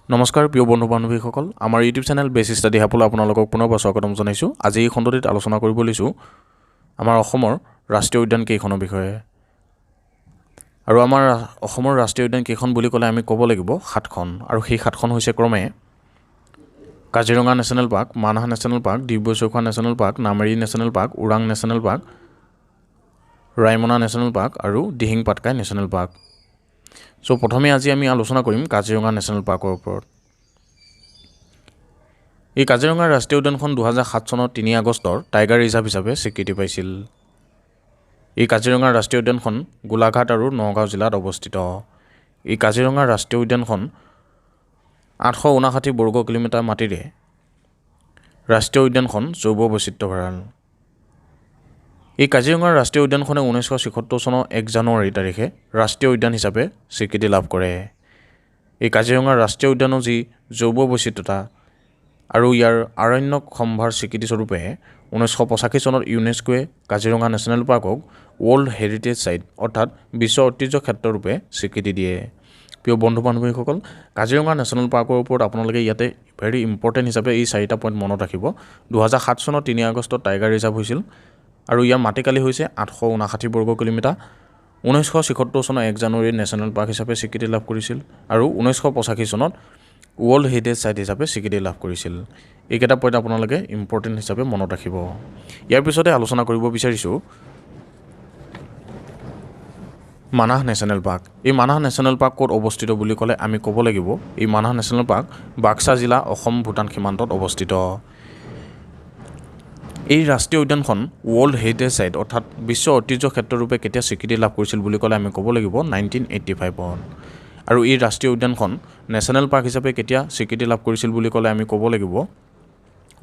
নমস্কাৰ প্ৰিয় বন্ধু বান্ধৱীসকল আমাৰ ইউটিউব চেনেল বেছ ষ্টাডি হাবলৈ আপোনালোকক পুনৰবাৰ স্বাগতম জনাইছোঁ। আজি এই খণ্ডটিত আলোচনা কৰিব লৈছোঁ আমাৰ অসমৰ ৰাষ্ট্ৰীয় উদ্যান কেইখনৰ বিষয়ে। আৰু আমাৰ অসমৰ ৰাষ্ট্ৰীয় উদ্যান কেইখন বুলি ক'লে আমি ক'ব লাগিব 7খন, আৰু সেই 7খন হৈছে ক্ৰমে Kaziranga national park, Manas national park, Dibru Saikhowa national park, Nameri national park, Orang national park, Raimona national park আৰু দিহিং পাটকাই নেশ্যনেল পাৰ্ক। চ' প্ৰথমে আজি আমি আলোচনা কৰিম কাজিৰঙা নেশ্যনেল পাৰ্কৰ ওপৰত। এই কাজিৰঙা ৰাষ্ট্ৰীয় উদ্যানখন 2007 চনৰ 3 আগষ্টৰ টাইগাৰ ৰিজাৰ্ভ হিচাপে স্বীকৃতি পাইছিল। এই কাজিৰঙা ৰাষ্ট্ৰীয় উদ্যানখন গোলাঘাট আৰু নগাঁও জিলাত অৱস্থিত। এই কাজিৰঙা ৰাষ্ট্ৰীয় উদ্যানখন 859 বৰ্গ কিলোমিটাৰ মাটিৰে ৰাষ্ট্ৰীয় উদ্যানখন জৈৱ বৈচিত্ৰ্য ভঁৰাল। এই কাজিৰঙা ৰাষ্ট্ৰীয় উদ্যানখনে 1976 চনৰ 1 জানুৱাৰী তাৰিখে ৰাষ্ট্ৰীয় উদ্যান হিচাপে স্বীকৃতি লাভ কৰে। এই কাজিৰঙা ৰাষ্ট্ৰীয় উদ্যানৰ যি জৈৱ বৈচিত্ৰতা আৰু ইয়াৰ আৰণ্যক সম্ভাৰ স্বীকৃতিস্বৰূপে 1985 চনত ইউনেস্কোৱে কাজিৰঙা নেশ্যনেল পাৰ্কক ৱৰ্ল্ড হেৰিটেজ ছাইট অৰ্থাৎ বিশ্ব ঐতিহ্য ক্ষেত্ৰৰূপে স্বীকৃতি দিয়ে। প্ৰিয় বন্ধু বান্ধৱীসকল, কাজিৰঙা নেশ্যনেল পাৰ্কৰ ওপৰত আপোনালোকে ইয়াতে ভেৰি ইম্পৰ্টেণ্ট হিচাপে এই 4টা পইণ্ট মনত ৰাখিব। 2007 চনৰ 3 আগষ্টত টাইগাৰ ৰিজাৰ্ভ হৈছিল আৰু ইয়াৰ মাটিকালি হৈছে 859 বৰ্গ কিলোমিটাৰ। 1976 চনৰ 1 জানুৱাৰীত নেশ্যনেল পাৰ্ক হিচাপে স্বীকৃতি লাভ কৰিছিল আৰু 1985 চনত ৱৰ্ল্ড হেৰিটেজ ছাইট হিচাপে স্বীকৃতি লাভ কৰিছিল। এইকেইটা পইণ্ট আপোনালোকে ইম্পৰ্টেণ্ট হিচাপে মনত ৰাখিব। ইয়াৰ পিছতে আলোচনা কৰিব বিচাৰিছোঁ মানাহ নেশ্যনেল পাৰ্ক। এই মানাহ নেশ্যনেল পাৰ্ক ক'ত অৱস্থিত বুলি ক'লে আমি ক'ব লাগিব এই মানাহ নেশ্যনেল পাৰ্ক বাক্সা জিলা, অসম ভূটান সীমান্তত অৱস্থিত। এই ৰাষ্ট্ৰীয় উদ্যানখন ৱৰ্ল্ড হেৰিটেজ ছাইট অৰ্থাৎ বিশ্ব ঐতিহ্য ক্ষেত্ৰৰূপে কেতিয়া স্বীকৃতি লাভ কৰিছিল বুলি ক'লে আমি ক'ব লাগিব 1985ত। আৰু এই ৰাষ্ট্ৰীয় উদ্যানখন নেশ্যনেল পাৰ্ক হিচাপে কেতিয়া স্বীকৃতি লাভ কৰিছিল বুলি ক'লে আমি ক'ব লাগিব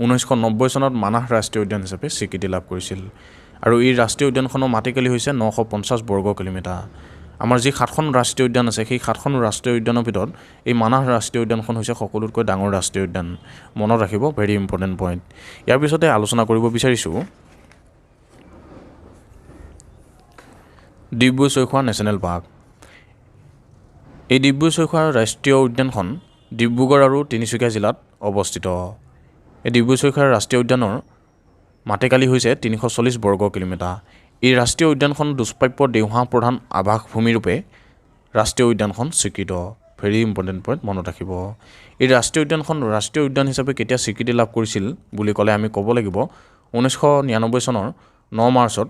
1990 চনত মানাহ ৰাষ্ট্ৰীয় উদ্যান হিচাপে স্বীকৃতি লাভ কৰিছিল। আৰু এই ৰাষ্ট্ৰীয় উদ্যানখনৰ মাটিকালি হৈছে 950 বৰ্গ কিলোমিটাৰ। আমাৰ যি 7খন ৰাষ্ট্ৰীয় উদ্যান আছে সেই 7খন ৰাষ্ট্ৰীয় উদ্যানৰ ভিতৰত এই মানাহ ৰাষ্ট্ৰীয় উদ্যানখন হৈছে সকলোতকৈ ডাঙৰ ৰাষ্ট্ৰীয় উদ্যান। মনত ৰাখিব, ভেৰি ইম্পৰ্টেণ্ট পইণ্ট। ইয়াৰ পিছতে আলোচনা কৰিব বিচাৰিছোঁ ডিব্ৰু চৈখোৱা নেশ্যনেল পাৰ্ক। এই ডিব্ৰু চৈখোৱা ৰাষ্ট্ৰীয় উদ্যানখন ডিব্ৰুগড় আৰু তিনিচুকীয়া জিলাত অৱস্থিত। এই ডিব্ৰু চৈখোৱা ৰাষ্ট্ৰীয় উদ্যানৰ মাটিকালি হৈছে 340 বৰ্গ কিলোমিটাৰ। এই ৰাষ্ট্ৰীয় উদ্যানখন দুষ্প্ৰাপ্য দেওহাঁহ প্ৰধান আৱাসভূমিৰূপে ৰাষ্ট্ৰীয় উদ্যানখন স্বীকৃত। ভেৰি ইম্পৰ্টেণ্ট পইণ্ট মনত ৰাখিব। এই ৰাষ্ট্ৰীয় উদ্যানখন ৰাষ্ট্ৰীয় উদ্যান হিচাপে কেতিয়া স্বীকৃতি লাভ কৰিছিল বুলি ক'লে আমি ক'ব লাগিব 1999 চনৰ 9 মাৰ্চত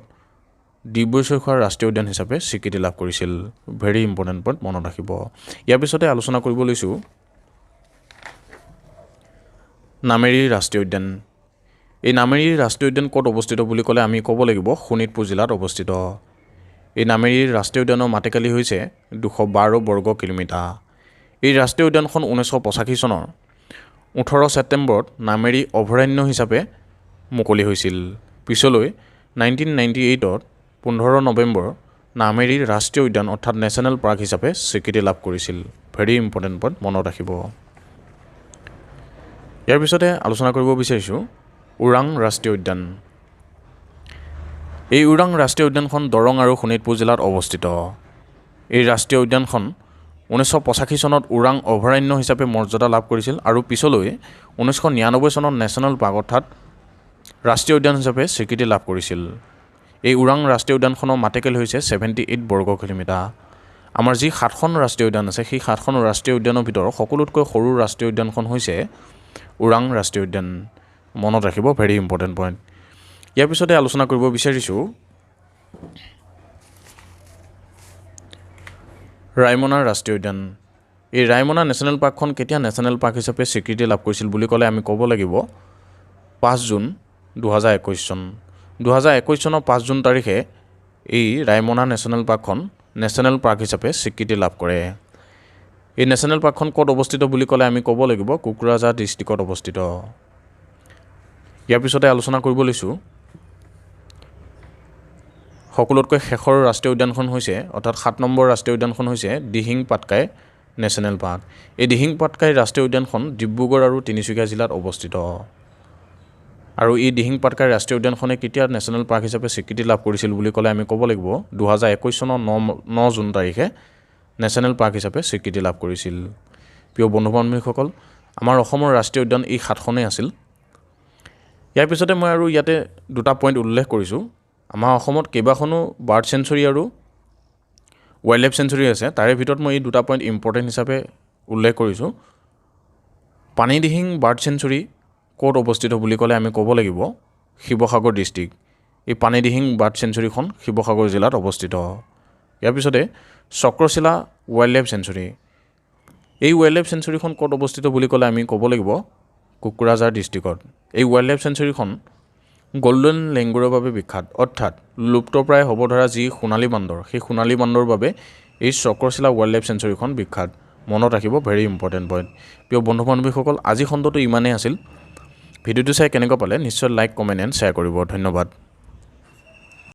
ডিব্ৰু চৈখোৱা ৰাষ্ট্ৰীয় উদ্যান হিচাপে স্বীকৃতি লাভ কৰিছিল। ভেৰি ইম্পৰ্টেণ্ট পইণ্ট মনত ৰাখিব। ইয়াৰ পিছতে আলোচনা কৰিব লৈছোঁ নামেৰি ৰাষ্ট্ৰীয় উদ্যান। এই নামেৰি ৰাষ্ট্ৰীয় উদ্যান ক'ত অৱস্থিত বুলি ক'লে আমি ক'ব লাগিব শোণিতপুৰ জিলাত অৱস্থিত। এই নামেৰি ৰাষ্ট্ৰীয় উদ্যানৰ মাটিকালি হৈছে 212 বৰ্গ কিলোমিটাৰ। এই ৰাষ্ট্ৰীয় উদ্যানখন 1985 চনৰ 18 ছেপ্টেম্বৰত নামেৰি অভয়াৰণ্য হিচাপে মুকলি হৈছিল। পিছলৈ 1998ত 15 নৱেম্বৰ নামেৰি ৰাষ্ট্ৰীয় উদ্যান অৰ্থাৎ নেশ্যনেল পাৰ্ক হিচাপে স্বীকৃতি লাভ কৰিছিল। ভেৰি ইম্পৰ্টেণ্ট পইণ্ট মনত ৰাখিব। ইয়াৰ পিছতে আলোচনা কৰিব বিচাৰিছোঁ ওৰাং ৰাষ্ট্ৰীয় উদ্যান। এই ওৰাং ৰাষ্ট্ৰীয় উদ্যানখন দৰং আৰু শোণিতপুৰ জিলাত অৱস্থিত। এই ৰাষ্ট্ৰীয় উদ্যানখন 1985 চনত ওৰাং অভয়াৰণ্য হিচাপে মৰ্যাদা লাভ কৰিছিল আৰু পিছলৈ 1999 চনত নেশ্যনেল পাৰ্ক অৰ্থাৎ ৰাষ্ট্ৰীয় উদ্যান হিচাপে স্বীকৃতি লাভ কৰিছিল। এই ওৰাং ৰাষ্ট্ৰীয় উদ্যানখনৰ মাটিকালি হৈছে 78 বৰ্গ কিলোমিটাৰ। আমাৰ যি 7খন ৰাষ্ট্ৰীয় উদ্যান আছে সেই 7খন ৰাষ্ট্ৰীয় উদ্যানৰ ভিতৰত সকলোতকৈ সৰু ৰাষ্ট্ৰীয় উদ্যানখন হৈছে ওৰাং ৰাষ্ট্ৰীয় উদ্যান। মনত ৰাখিব, ভেৰি ইম্পৰ্টেণ্ট পইণ্ট। ইয়াৰ পিছতে আলোচনা কৰিব বিচাৰিছোঁ ৰাইমনা ৰাষ্ট্ৰীয় উদ্যান। এই ৰাইমনা নেশ্যনেল পাৰ্কখন কেতিয়া নেশ্যনেল পাৰ্ক হিচাপে স্বীকৃতি লাভ কৰিছিল বুলি ক'লে আমি ক'ব লাগিব 5 জুন 2021 চন। 2021 চনৰ 5 জুন তাৰিখে এই ৰাইমনা নেশ্যনেল পাৰ্কখন নেশ্যনেল পাৰ্ক হিচাপে স্বীকৃতি লাভ কৰে। এই নেশ্যনেল পাৰ্কখন ক'ত অৱস্থিত বুলি ক'লে আমি ক'ব লাগিব কোকৰাঝাৰ ডিষ্ট্ৰিক্টত অৱস্থিত। ইয়াৰ পিছতে আলোচনা কৰিব লৈছোঁ সকলোতকৈ শেষৰ ৰাষ্ট্ৰীয় উদ্যানখন হৈছে অৰ্থাৎ 7 নম্বৰ ৰাষ্ট্ৰীয় উদ্যানখন হৈছে দিহিং পাটকাই নেশ্যনেল পাৰ্ক। এই দিহিং পাটকাই ৰাষ্ট্ৰীয় উদ্যানখন ডিব্ৰুগড় আৰু তিনিচুকীয়া জিলাত অৱস্থিত। আৰু এই দিহিং পাটকাই ৰাষ্ট্ৰীয় উদ্যানখনে কেতিয়া নেশ্যনেল পাৰ্ক হিচাপে স্বীকৃতি লাভ কৰিছিল বুলি ক'লে আমি ক'ব লাগিব 2021 চনৰ 9 জুন তাৰিখে নেশ্যনেল পাৰ্ক হিচাপে স্বীকৃতি লাভ কৰিছিল। প্ৰিয় বন্ধু বান্ধৱীসকল আমাৰ অসমৰ ৰাষ্ট্ৰীয় উদ্যান এই 7খনেই আছিল ইয়াৰ পিছতে মই আৰু ইয়াতে দুটা পইণ্ট উল্লেখ কৰিছোঁ আমাৰ অসমত কেইবাখনো বাৰ্ড চেঞ্চুৰী আৰু ৱাইল্ড লাইফ চেঞ্চুৰী আছে তাৰে ভিতৰত মই এই দুটা পইণ্ট ইম্পৰ্টেণ্ট হিচাপে উল্লেখ কৰিছোঁ পানীদিহিং বাৰ্ড চেঞ্চুৰী ক'ত অৱস্থিত বুলি ক'লে আমি ক'ব লাগিব শিৱসাগৰ ডিষ্ট্ৰিক্ট এই পানীদিহিং বাৰ্ড চেঞ্চুৰীখন শিৱসাগৰ জিলাত অৱস্থিত ইয়াৰ পিছতে চক্ৰশিলা ৱাইল্ড লাইফ চেঞ্চুৰী এই ৱাইল্ড লাইফ চেঞ্চুৰীখন ক'ত অৱস্থিত বুলি ক'লে আমি ক'ব লাগিব কোকৰাঝাৰ ডিষ্ট্ৰিক্টত এই ৱাইল্ড লাইফ চেঞ্চুৰীখন গোল্ডেন লেংগুৰৰ বাবে বিখ্যাত অৰ্থাৎ লুপ্তপ্ৰায় হ'ব ধৰা যি সোণালী বান্দৰ সেই সোণালী বান্দৰ বাবে এই চক্ৰশিলা ৱাইল্ড লাইফ চেঞ্চুৰীখন বিখ্যাত মনত ৰাখিব ভেৰি ইম্পৰ্টেণ্ট পইণ্ট প্ৰিয় বন্ধু বান্ধৱীসকল আজি খণ্ডটো ইমানেই আছিল ভিডিঅ'টো চাই কেনেকুৱা পালে নিশ্চয় লাইক কমেণ্ট এণ্ড শ্বেয়াৰ কৰিব ধন্যবাদ